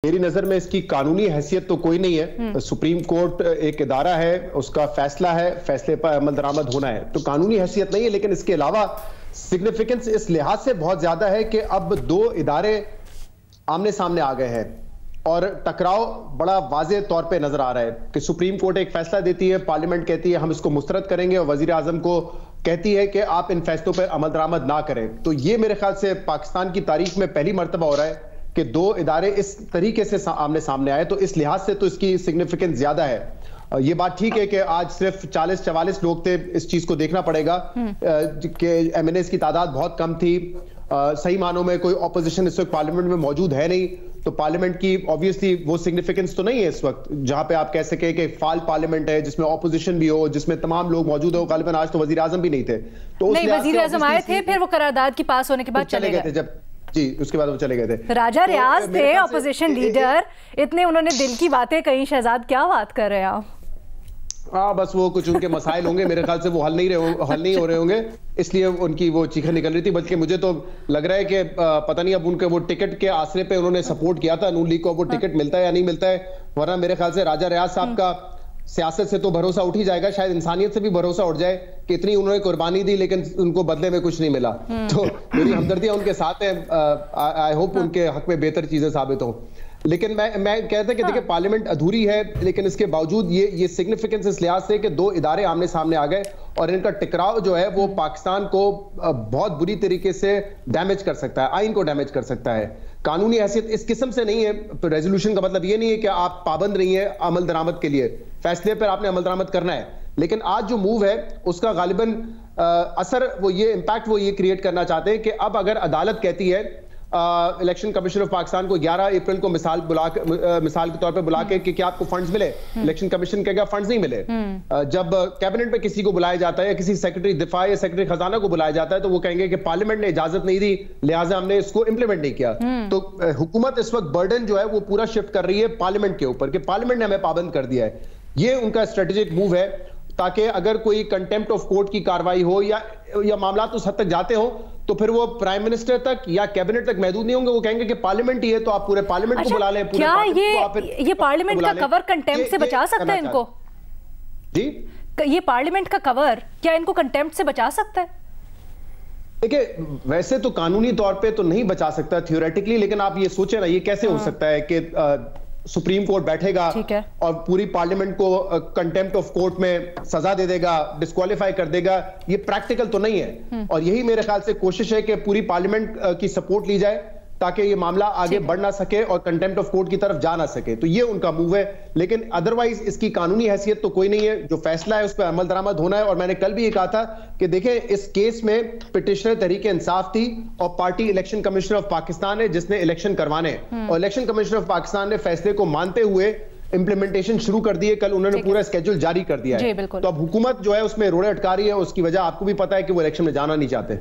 मेरी नजर में इसकी कानूनी हैसियत तो कोई नहीं है। सुप्रीम कोर्ट एक इदारा है, उसका फैसला है, फैसले पर अमल दरामद होना है, तो कानूनी हैसियत नहीं है। लेकिन इसके अलावा सिग्निफिकेंस इस लिहाज से बहुत ज्यादा है कि अब दो इदारे आमने सामने आ गए हैं और टकराव बड़ा वाज़ेह तौर पे नजर आ रहा है कि सुप्रीम कोर्ट एक फैसला देती है, पार्लियामेंट कहती है हम इसको मुस्तरद करेंगे, और वजीर आजम को कहती है कि आप इन फैसलों पर अमल दरामद ना करें। तो ये मेरे ख्याल से पाकिस्तान की तारीख में पहली मर्तबा हो रहा है कि दो इदारे इस तरीके से आमने सामने आए। तो इस लिहाज से तो इसकी सिग्निफिकेंस ज्यादा है। ये बात ठीक है कि आज सिर्फ 40-44 लोग थे, इस चीज को देखना पड़ेगा कि एमएनएस की तादाद बहुत कम थी। सही मानों में कोई ऑपोजिशन इस वक्त पार्लियामेंट में मौजूद है नहीं, तो पार्लियामेंट की ऑब्वियसली वो सिग्निफिकेंस तो नहीं है इस वक्त जहां पे आप कह सके कि फाल पार्लियामेंट है जिसमें ऑपोजिशन भी हो, जिसमें तमाम लोग मौजूद हो। गालिबन आज तो वजीर आजम भी नहीं थे, तो नहीं, वजीर आजम आए थे, फिर वो करारदाद की पास होने के बाद चले गए थे। जब जी उसके बाद वो चले गए थे। राजा रियाज थे ऑपोजिशन लीडर, इतने उन्होंने दिल की बातें कही। शहजाद क्या बात कर रहे हैं आप? हाँ, बस वो कुछ उनके मसाइल होंगे, मेरे ख्याल से वो हल नहीं हो रहे होंगे, इसलिए उनकी वो चीखें निकल रही थी। बल्कि मुझे तो लग रहा है कि पता नहीं अब उनके वो टिकट के आसरे पे उन्होंने सपोर्ट किया था नून लीग को, वो टिकट मिलता है या नहीं मिलता है। वरना मेरे ख्याल से राजा रियाज साहब का सियासत से तो भरोसा उठ ही जाएगा, शायद इंसानियत से भी भरोसा उठ जाए कि इतनी उन्होंने कुर्बानी दी लेकिन उनको बदले में कुछ नहीं मिला। तो मेरी हमदर्दियां उनके साथ है, आई होप उनके हक में बेहतर चीजें साबित हों। लेकिन मैं कहता कि देखिए पार्लियामेंट अधूरी है, लेकिन इसके बावजूद ये सिग्निफिकेंस इस लिहाज से कि दो इदारे आमने सामने आ गए और इनका टकराव जो है वो पाकिस्तान को बहुत बुरी तरीके से डैमेज कर सकता है, आइन को डैमेज कर सकता है। कानूनी हैसियत इस किस्म से नहीं है। रेजोल्यूशन का मतलब ये नहीं है कि आप पाबंद नहीं है अमल दरामद के लिए, फैसले पर आपने अमल दरामद करना है। लेकिन आज जो मूव है उसका गालिबन असर वो ये इंपैक्ट वो ये क्रिएट करना चाहते हैं कि अब अगर अदालत कहती है इलेक्शन कमीशन ऑफ पाकिस्तान को 11 अप्रैल को मिसाल के तौर पे बुला के कि क्या आपको फंड्स मिले, इलेक्शन कमीशन कहेगा फंड्स नहीं मिले। जब कैबिनेट में किसी को बुलाया जाता है या किसी सेक्रेटरी दिफा या सेक्रेटरी खजाना को बुलाया जाता है तो वो कहेंगे कि पार्लियामेंट ने इजाजत नहीं दी, लिहाजा हमने इसको इंप्लीमेंट नहीं किया। तो हुकूमत इस वक्त बर्डन जो है वो पूरा शिफ्ट कर रही है पार्लियामेंट के ऊपर कि पार्लियामेंट ने हमें पाबंद कर दिया है। ये उनका स्ट्रेटेजिक मूव है ताकि अगर कोई कंटेम्प्ट ऑफ कोर्ट की कार्रवाई हो या मामला उस हद तक जाते हो तो फिर वो प्राइम मिनिस्टर तक या कैबिनेट तक महदूद नहीं होंगे। वो कहेंगे कि पार्लियामेंट ही है तो आप पूरे पार्लियामेंट को बुला लें। क्या ये पार्लियामेंट का कवर कंटेम्प्ट से बचा सकता है इनको? जी, ये पार्लियामेंट का कवर क्या इनको कंटेम्प्ट से बचा सकता है? देखिए वैसे तो कानूनी तौर पे तो नहीं बचा सकता थियोरेटिकली, लेकिन आप ये सोचे ना ये कैसे हो सकता है कि सुप्रीम कोर्ट बैठेगा और पूरी पार्लियामेंट को कंटेम्प्ट ऑफ कोर्ट में सजा दे देगा, डिस्क्वालीफाई कर देगा। ये प्रैक्टिकल तो नहीं है और यही मेरे ख्याल से कोशिश है कि पूरी पार्लियामेंट की सपोर्ट ली जाए ताकि ये मामला आगे बढ़ ना सके और कंटेम्प्ट ऑफ कोर्ट की तरफ जा ना सके। तो ये उनका मूव है, लेकिन अदरवाइज इसकी कानूनी हैसियत तो कोई नहीं है। जो फैसला है उस पर अमल दरामद होना है। और मैंने कल भी ये कहा था कि देखें इस केस में पिटिशनर तहरीक इंसाफ थी और party election commission of Pakistan है जिसने इलेक्शन करवाने, और इलेक्शन कमीशन ऑफ पाकिस्तान ने फैसले को मानते हुए इंप्लीमेंटेशन शुरू कर दी है। कल उन्होंने पूरा स्केड्यूल जारी कर दिया है। तो अब हुकूमत जो है उसमें रोड़े अटका रही है, उसकी वजह आपको भी पता है कि वो इलेक्शन में जाना नहीं चाहते।